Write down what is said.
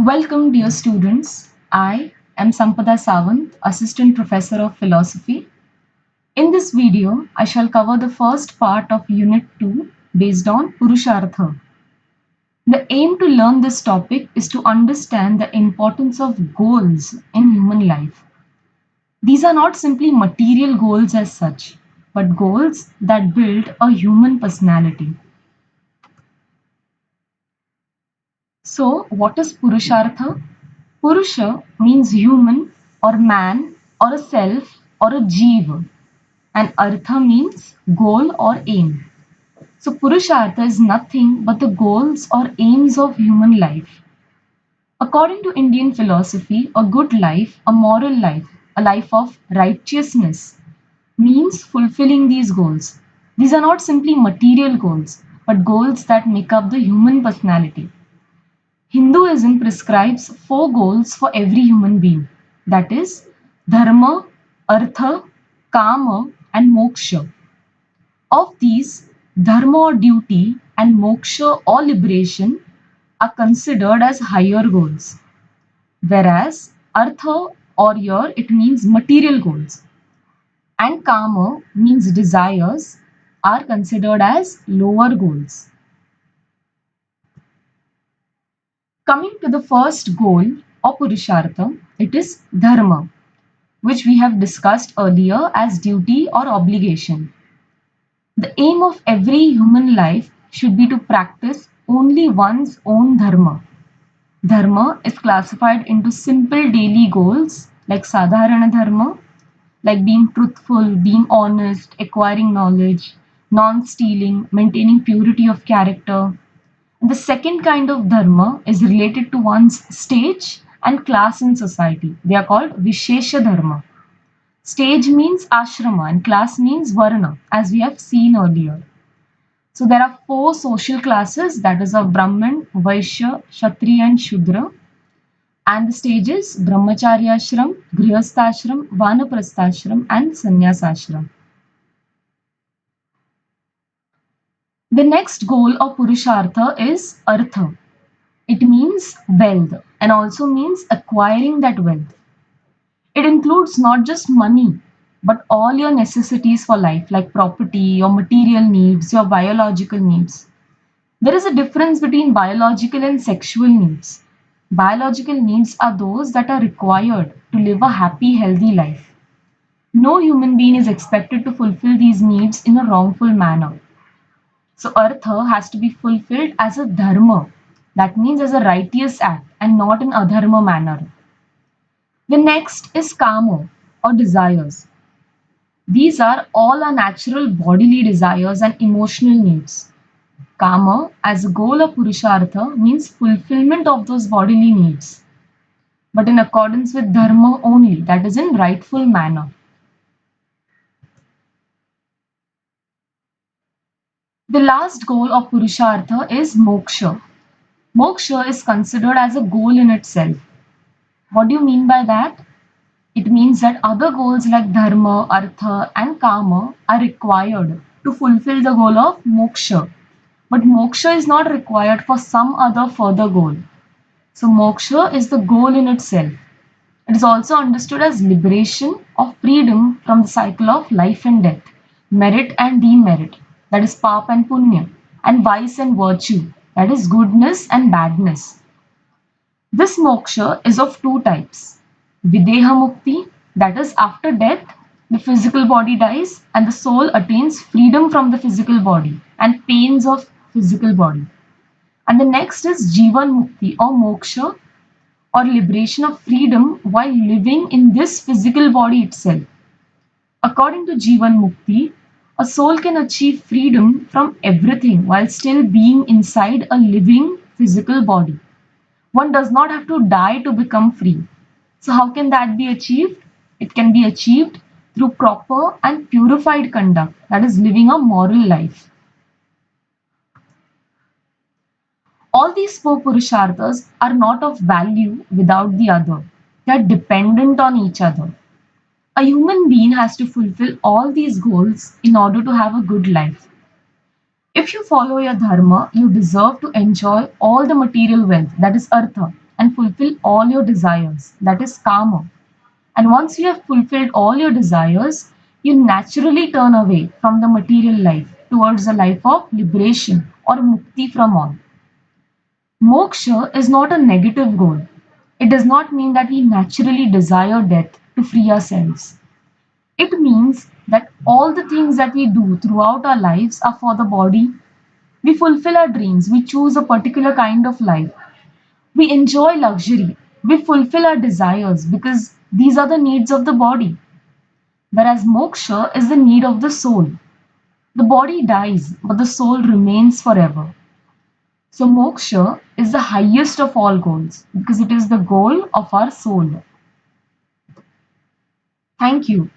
Welcome, dear students. I am Sampada Sawant, Assistant Professor of Philosophy. In this video, I shall cover the first part of Unit 2 based on Purushartha. The aim to learn this topic is to understand the importance of goals in human life. These are not simply material goals as such, but goals that build a human personality. So, what is Purushartha? Purusha means human or man or a self or a jeev, and Artha means goal or aim. So Purushartha is nothing but the goals or aims of human life. According to Indian philosophy, a good life, a moral life, a life of righteousness means fulfilling these goals. These are not simply material goals, but goals that make up the human personality. Hinduism prescribes four goals for every human being, that is, dharma, artha, kama, and moksha. Of these, dharma or duty and moksha or liberation are considered as higher goals, whereas artha or here it means material goals and kama means desires are considered as lower goals. Coming to the first goal or Purushartha, it is Dharma, which we have discussed earlier as duty or obligation. The aim of every human life should be to practice only one's own Dharma. Dharma is classified into simple daily goals like Sadharana Dharma, like being truthful, being honest, acquiring knowledge, non stealing, maintaining purity of character, the second kind of dharma is related to one's stage and class in society. They are called Vishesha Dharma. Stage means ashrama and class means varna, as we have seen earlier. So there are four social classes, that is of Brahman, Vaishya, Kshatriya and Shudra. And the stages Brahmacharya Ashram, Grihastha Vanaprastha and Sannyasa Ashram. The next goal of Purushartha is Artha. It means wealth and also means acquiring that wealth. It includes not just money, but all your necessities for life, like property, your material needs, your biological needs. There is a difference between biological and sexual needs. Biological needs are those that are required to live a happy, healthy life. No human being is expected to fulfill these needs in a wrongful manner. So Artha has to be fulfilled as a dharma, that means as a righteous act and not in adharma manner. The next is kama or desires. These are all our natural bodily desires and emotional needs. Kama as a goal of Purushartha means fulfillment of those bodily needs, but in accordance with dharma only, that is in rightful manner. The last goal of Purushartha is moksha. Moksha is considered as a goal in itself. What do you mean by that? It means that other goals like dharma, artha, and kama are required to fulfill the goal of moksha. But moksha is not required for some other further goal. So, moksha is the goal in itself. It is also understood as liberation or freedom from the cycle of life and death, merit and demerit, that is pap and punya, and vice and virtue, that is goodness and badness. This moksha is of two types. Videha mukti, that is after death, the physical body dies and the soul attains freedom from the physical body and pains of physical body. And the next is Jivan mukti or moksha or liberation of freedom while living in this physical body itself. According to Jivan mukti, a soul can achieve freedom from everything while still being inside a living physical body. One does not have to die to become free. So, how can that be achieved? It can be achieved through proper and purified conduct, that is, living a moral life. All these four Purusharthas are not of value without the other, they are dependent on each other. A human being has to fulfill all these goals in order to have a good life. If you follow your dharma, you deserve to enjoy all the material wealth, that is artha, and fulfill all your desires. That is karma. And once you have fulfilled all your desires, you naturally turn away from the material life towards a life of liberation or mukti from all. Moksha is not a negative goal. It does not mean that we naturally desire death to free ourselves. It means that all the things that we do throughout our lives are for the body. We fulfill our dreams, we choose a particular kind of life, we enjoy luxury, we fulfill our desires because these are the needs of the body. Whereas moksha is the need of the soul. The body dies, but the soul remains forever. So, moksha is the highest of all goals because it is the goal of our soul. Thank you.